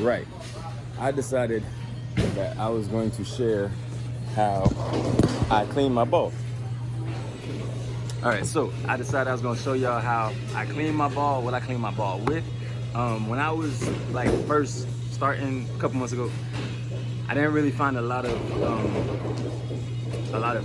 right. I decided that I was going to share how I clean my ball. All right, so I decided I was gonna show y'all how I clean my ball, what I clean my ball with. When I was like first starting a couple months ago, I didn't really find a lot of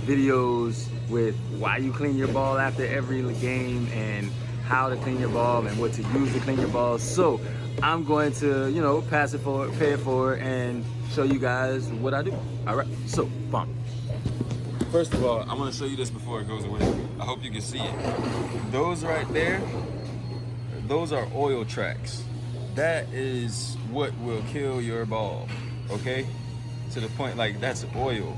videos with why you clean your ball after every game and how to clean your ball and what to use to clean your ball. So I'm going to, you know, pass it forward, pay it forward, and show you guys what I do. All right, so bump. First of all, I want to show you this before it goes away. I hope you can see it. Those right there, those are oil tracks. That is what will kill your ball, okay? To the point, like, that's oil.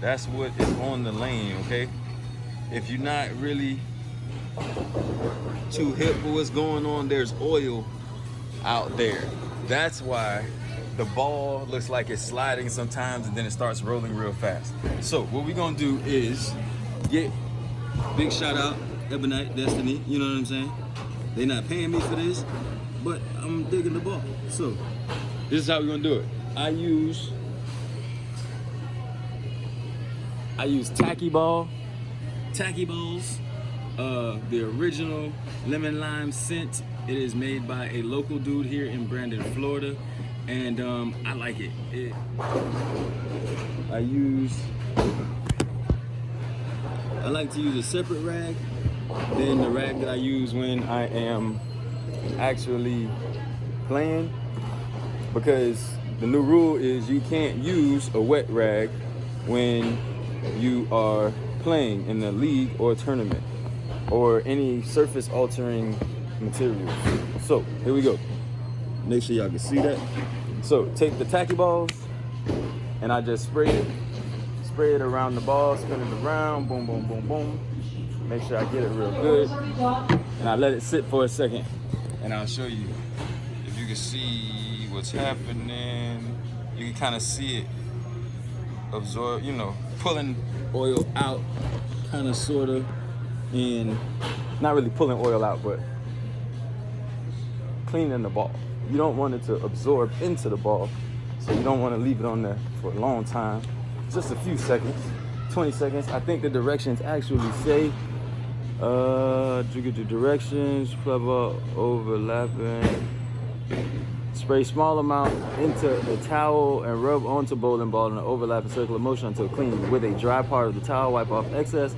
That's what is on the lane, okay? If you're not really too hip with what's going on, there's oil out there. That's why the ball looks like it's sliding sometimes and then it starts rolling real fast. So what we're gonna do is get big shout out Ebonite Destiny, you know what I'm saying? They're not paying me for this, but I'm digging the ball. So this is how we're gonna do it. I use Tacky Ballz, the original lemon lime scent. It is made by a local dude here in Brandon, Florida, and I like it. I like to use a separate rag than the rag that I use when I am actually playing, because the new rule is you can't use a wet rag when you are playing in the league or tournament or any surface altering materials. So here we go. Make sure y'all can see that. So take the Tacky Ballz and I just spray it around the ball, spin it around, boom, boom, boom, boom. Make sure I get it real good, and I let it sit for a second, and I'll show you. If you can see what's happening, you can kind of see it absorb, you know, pulling oil out, kind of, sort of, and not really pulling oil out, but cleaning the ball. You don't want it to absorb into the ball, so you don't want to leave it on there for a long time. Just a few seconds, 20 seconds. I think the directions actually say, directions, blah, blah, overlapping. Spray small amount into the towel and rub onto bowling ball in an overlapping circular motion until clean. With a dry part of the towel, wipe off excess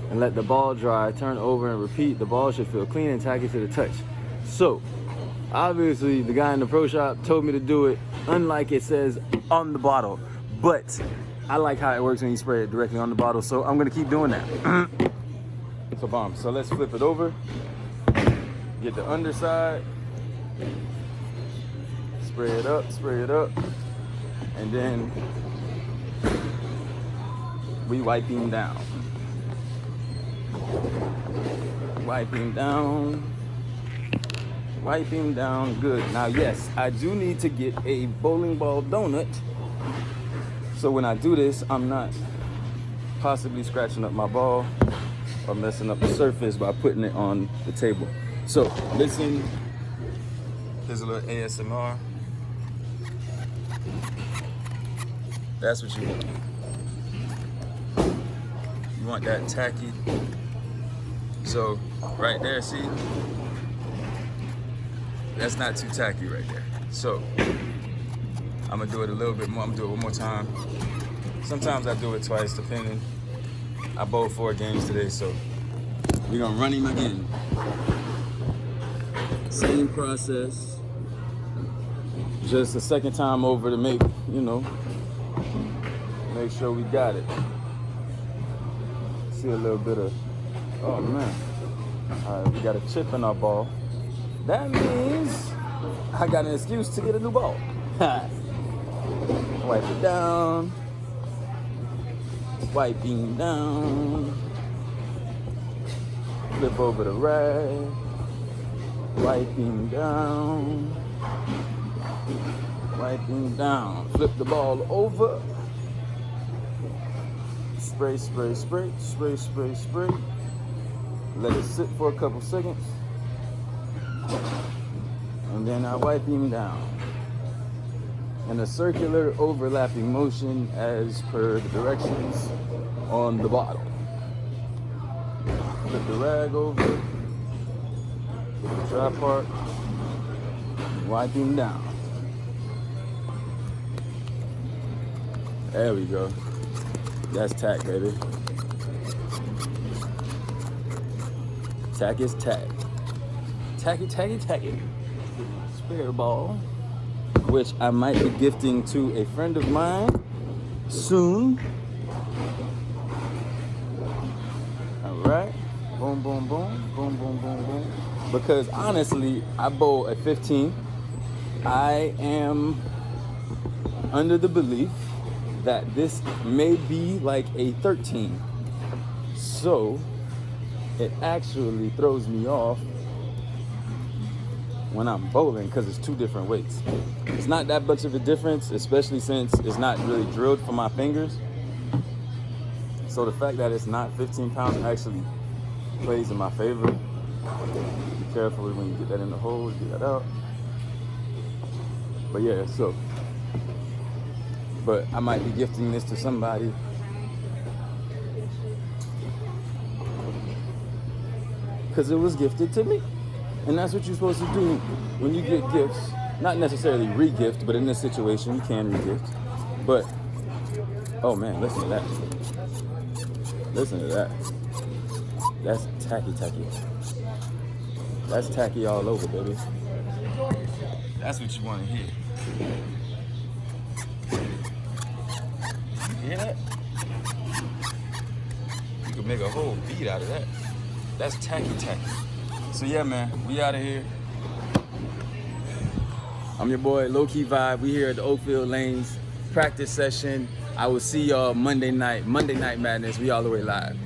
and let the ball dry. Turn over and repeat. The ball should feel clean and tacky to the touch. So, obviously, the guy in the pro shop told me to do it unlike it says on the bottle. But I like how it works when you spray it directly on the bottle, so I'm gonna keep doing that. So bomb. So let's flip it over. Get the underside. Spray it up, and then we wipe him down. Wipe him down, good. Now, yes, I do need to get a bowling ball donut, so when I do this, I'm not possibly scratching up my ball or messing up the surface by putting it on the table. So, listen, here's a little ASMR. That's what you want. You want that tacky. So right there, see? That's not too tacky right there. So I'm gonna do it a little bit more. I'm gonna do it one more time. Sometimes I do it twice, depending. I bowled 4 games today, so we're gonna run him again. Same process. Just a second time over to make, you know, make sure we got it. See a little bit of, oh man. All right, we got a chip in our ball. That means I got an excuse to get a new ball. Wipe it down. Wiping down. Flip over the rag. Wiping down. Wiping down. Flip the ball over. Spray, spray, spray, spray, spray, spray. Let it sit for a couple seconds. And then I wipe him down. in a circular overlapping motion as per the directions on the bottle. Flip the rag over, get the dry part, wipe him down. There we go. That's tack, baby. Tack is tack. Tacky, tacky, tacky. Spare ball, which I might be gifting to a friend of mine soon. All right. Boom, boom, boom. Boom, boom, boom, boom. Because honestly, I bowl at 15. I am under the belief that this may be like a 13. So it actually throws me off when I'm bowling because it's two different weights. It's not that much of a difference, especially since it's not really drilled for my fingers. So the fact that it's not 15 pounds actually plays in my favor. Be careful when you get that in the hole, get that out. But yeah, so. But I might be gifting this to somebody. Because it was gifted to me. And that's what you're supposed to do when you get gifts. Not necessarily re-gift, but in this situation, you can re-gift. But, oh man, listen to that. Listen to that. That's tacky, tacky. That's tacky all over, baby. That's what you want to hear. You hear that? You can make a whole beat out of that. That's tacky, tacky. So yeah, man, we out of here. I'm your boy, LowKeyVibe. We here at the Oakfield Lanes practice session. I will see y'all Monday night Madness. We all the way live.